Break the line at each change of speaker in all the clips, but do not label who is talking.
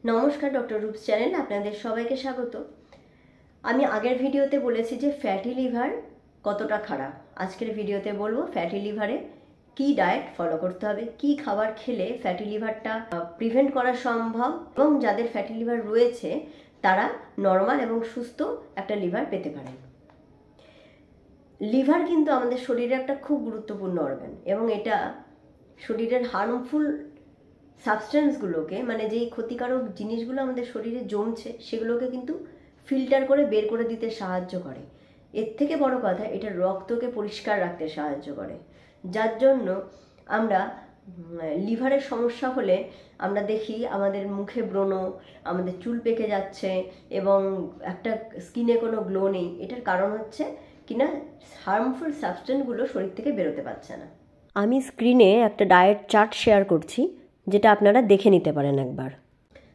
নমস্কার, doctor রূপস channel আপনাদের সবাইকে স্বাগত। আমি আগের ভিডিওতে বলেছি যে ফ্যাটি লিভার কতটা খারাপ। আজকের ভিডিওতে বলবো ফ্যাটি লিভারে কি ডায়েট ফলো করতে হবে, কি খাবার খেলে ফ্যাটি লিভারটা প্রিভেন্ট করা সম্ভব এবং যাদের ফ্যাটি লিভার রয়েছে তারা নর্মাল এবং সুস্থ একটা লিভার পেতে পারেন। লিভার কিন্তু আমাদের শরীরে একটা খুব গুরুত্বপূর্ণ অর্গান এবং এটা শরীরের হার্মফুল সাবস্টেন্সগুলোকে, মানে যেই ক্ষতিকারক জিনিসগুলো আমাদের শরীরে জমছে সেগুলোকে কিন্তু ফিল্টার করে বের করে দিতে সাহায্য করে। এর থেকে বড় কথা, এটা রক্তকে পরিষ্কার রাখতে সাহায্য করে, যার জন্য আমরা লিভারের সমস্যা হলে আমরা দেখি আমাদের মুখে ব্রণ, আমাদের চুল পেকে যাচ্ছে এবং একটা স্কিনে কোনো গ্লো নেই। এটার কারণ হচ্ছে কিনা হার্মফুল সাবস্টেন্সগুলো শরীর থেকে বেরোতে পারছে না। আমি স্ক্রিনে একটা ডায়েট চার্ট শেয়ার করছি, যেটা আপনারা দেখে নিতে পারেন একবার।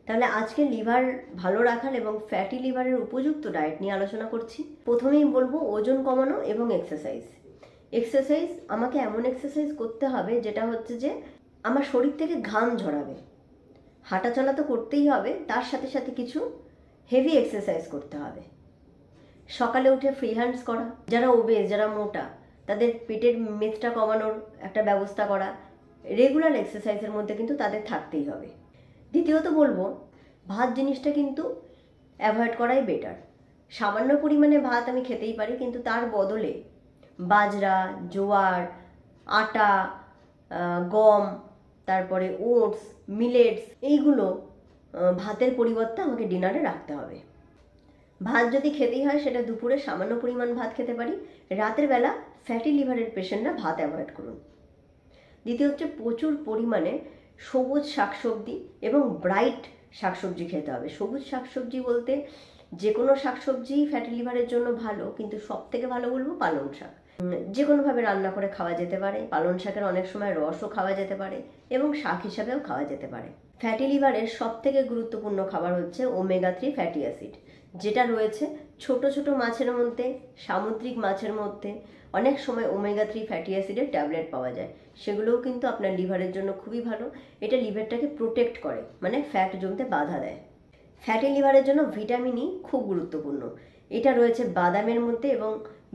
তাহলে আজকে লিভার ভালো রাখার এবং ফ্যাটি লিভারের উপযুক্ত ডায়েট নিয়ে আলোচনা করছি। প্রথমেই বলবো ওজন কমানো এবং এক্সারসাইজ। এক্সারসাইজ আমাকে এমন এক্সারসাইজ করতে হবে যেটা হচ্ছে যে আমার শরীর থেকে ঘাম ঝরাবে। হাঁটাচলা তো করতেই হবে, তার সাথে সাথে কিছু হেভি এক্সারসাইজ করতে হবে। সকালে উঠে ফ্রি হ্যান্ডস করা, যারা ওবেস, যারা মোটা, তাদের পেটের মেদটা কমানোর একটা ব্যবস্থা করা, রেগুলার এক্সারসাইজের মধ্যে কিন্তু তাদের থাকতেই হবে। দ্বিতীয়ত বলবো ভাত জিনিসটা কিন্তু অ্যাভয়েড করাই বেটার। সামান্য পরিমাণে ভাত আমি খেতেই পারি, কিন্তু তার বদলে বাজরা, জোয়ার, আটা, গম, তারপরে ওটস, মিলেটস, এইগুলো ভাতের পরিবর্তে আমাকে ডিনারে রাখতে হবে। ভাত যদি খেতেই হয় সেটা দুপুরে সামান্য পরিমাণ ভাত খেতে পারি। রাতের বেলা ফ্যাটি লিভারের পেশেন্টরা ভাত অ্যাভয়েড করুন। দ্বিতীয় হচ্ছে প্রচুর পরিমাণে সবুজ শাকসবজি এবং ব্রাইট শাকসবজি খেতে হবে। সবুজ শাকসবজি বলতে যে কোনো শাকসবজি ফ্যাটি লিভারের জন্য ভালো, কিন্তু সব থেকে ভালো বলবো পালং শাক। যে কোনোভাবে রান্না করে খাওয়া যেতে পারে। পালং শাকের অনেক সময় রসও খাওয়া যেতে পারে এবং শাক হিসাবেও খাওয়া যেতে পারে। ফ্যাটি লিভারের সব থেকে গুরুত্বপূর্ণ খাবার হচ্ছে ওমেগা 3 ফ্যাটি অ্যাসিড, যেটা রয়েছে ছোট ছোট মাছের মধ্যে, সামুদ্রিক মাছের মধ্যে। অনেক সময় ওমেগা 3 ফ্যাটি অ্যাসিডের ট্যাবলেট পাওয়া যায়, সেগুলোও কিন্তু আপনার লিভারের জন্য খুবই ভালো। এটা লিভারটাকে প্রোটেক্ট করে, মানে ফ্যাট জমতে বাধা দেয়। ফ্যাটি লিভারের জন্য ভিটামিন ই খুব গুরুত্বপূর্ণ। এটা রয়েছে বাদামের মধ্যে এবং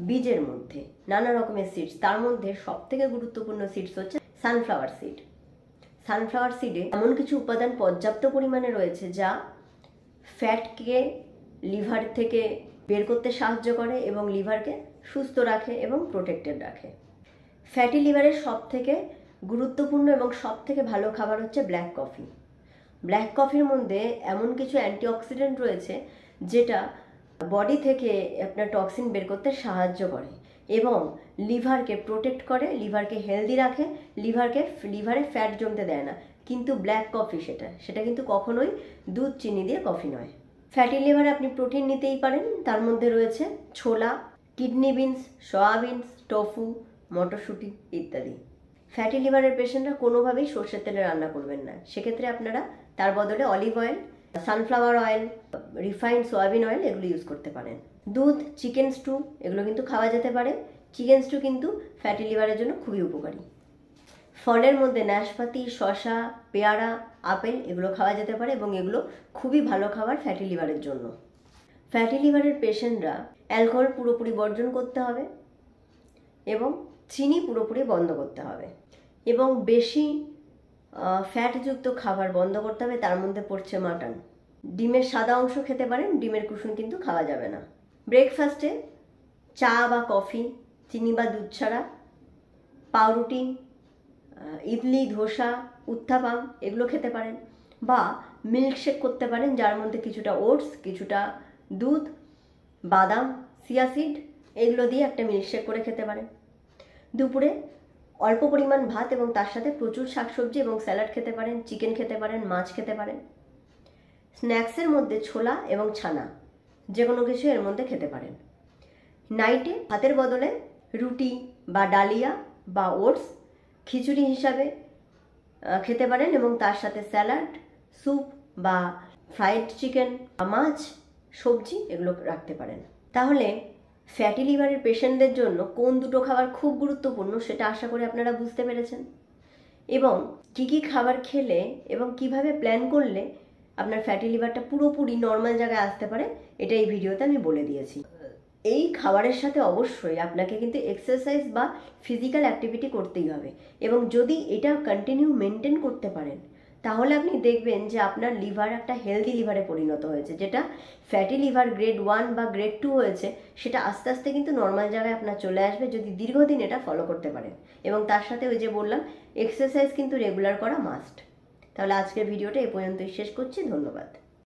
বীজের মধ্যে, নানা রকমের সিডস। তার মধ্যে সব থেকে গুরুত্বপূর্ণ সিডস হচ্ছে সানফ্লাওয়ার সিড। সানফ্লাওয়ার সিডে এমন কিছু উপাদান পর্যাপ্ত পরিমাণে রয়েছে যা ফ্যাটকে লিভার থেকে বের করতে সাহায্য করে এবং লিভারকে সুস্থ রাখে এবং প্রোটেক্টেড রাখে। ফ্যাটি লিভারের সব থেকে গুরুত্বপূর্ণ এবং সব থেকে ভালো খাবার হচ্ছে ব্ল্যাক কফি। ব্ল্যাক কফির মধ্যে এমন কিছু অ্যান্টিঅক্সিডেন্ট রয়েছে যেটা বডি থেকে আপনার টক্সিন বের করতে সাহায্য করে এবং লিভারকে প্রোটেক্ট করে, লিভারকে হেলদি রাখে, লিভারে ফ্যাট জমতে দেয় না। কিন্তু ব্ল্যাক কফি সেটা কিন্তু কখনোই দুধ চিনি দিয়ে কফি নয়। ফ্যাটি লিভারে আপনি প্রোটিন নিতেই পারেন। তার মধ্যে রয়েছে ছোলা, কিডনি বিনস, সয়াবিনস, টোফু, মটরশুঁটি ইত্যাদি। ফ্যাটি লিভারের পেশেন্টরা কোনোভাবেই সর্ষের তেলে রান্না করবেন না। সেক্ষেত্রে আপনারা তার বদলে olive oil, sunflower oil, refined soybean oil এগুলো ইউজ করতে পারেন। দুধ, চিকেন স্টু এগুলো কিন্তু খাওয়া যেতে পারে। চিকেন স্টু কিন্তু ফ্যাটি লিভারের জন্য খুবই উপকারী। ফলের মধ্যে নাশপাতি, শসা, পেয়ারা, আপেল এগুলো খাওয়া যেতে পারে এবং এগুলো খুবই ভালো খাবার ফ্যাটি লিভারের জন্য। ফ্যাটি লিভারের পেশেন্টরা অ্যালকোহল পুরোপুরি বর্জন করতে হবে এবং চিনি পুরোপুরি বন্ধ করতে হবে এবং বেশি ফ্যাটযুক্ত খাবার বন্ধ করতে হবে। তার মধ্যে পড়ছে মাটন। ডিমের সাদা অংশ খেতে পারেন, ডিমের কুসুম কিন্তু খাওয়া যাবে না। ব্রেকফাস্টে চা বা কফি, চিনি বা দুধ ছাড়া, পাউরুটি, ইডলি, ধোসা, উত্থাপাম এগুলো খেতে পারেন বা মিল্কশেক করতে পারেন, যার মধ্যে কিছুটা ওটস, কিছুটা দুধ, বাদাম, চিয়া সিড এগুলো দিয়ে একটা মিল্কশেক করে খেতে পারেন। দুপুরে অল্প পরিমাণ ভাত এবং তার সাথে প্রচুর শাকসবজি এবং স্যালাড খেতে পারেন, চিকেন খেতে পারেন, মাছ খেতে পারেন। স্ন্যাক্সের মধ্যে ছোলা এবং ছানা যে কোনো কিছু এর মধ্যে খেতে পারেন। নাইটে ভাতের বদলে রুটি বা ডালিয়া বা ওটস খিচুড়ি হিসাবে খেতে পারেন এবং তার সাথে স্যালাড, স্যুপ বা ফ্রাইড চিকেন বা মাছ, সবজি এগুলো রাখতে পারেন। তাহলে ফ্যাটি লিভারের পেশেন্টদের জন্য কোন দুটো খাবার খুব গুরুত্বপূর্ণ সেটা আশা করি আপনারা বুঝতে পেরেছেন এবং কী কী খাবার খেলে এবং কিভাবে প্ল্যান করলে আপনার ফ্যাটি লিভারটা পুরোপুরি নর্মাল জায়গায় আসতে পারে, এটা এই ভিডিওতে আমি বলে দিয়েছি। এই খাবারের সাথে অবশ্যই আপনাকে কিন্তু এক্সারসাইজ বা ফিজিক্যাল অ্যাক্টিভিটি করতেই হবে, এবং যদি এটা কন্টিনিউ মেনটেন করতে পারেন তাহলে আপনি দেখবেন যে আপনার লিভার একটা হেলদি লিভারে পরিণত হয়েছে। যেটা ফ্যাটি লিভার গ্রেড 1 বা গ্রেড 2 হয়েছে, সেটা আস্তে আস্তে কিন্তু নর্মাল জায়গায় আপনার চলে আসবে যদি দীর্ঘদিন এটা ফলো করতে পারেন। এবং তার সাথে ওই যে বললাম, এক্সারসাইজ কিন্তু রেগুলার করা মাস্ট। তাহলে আজকের ভিডিওটা এ পর্যন্তই শেষ করছি। ধন্যবাদ।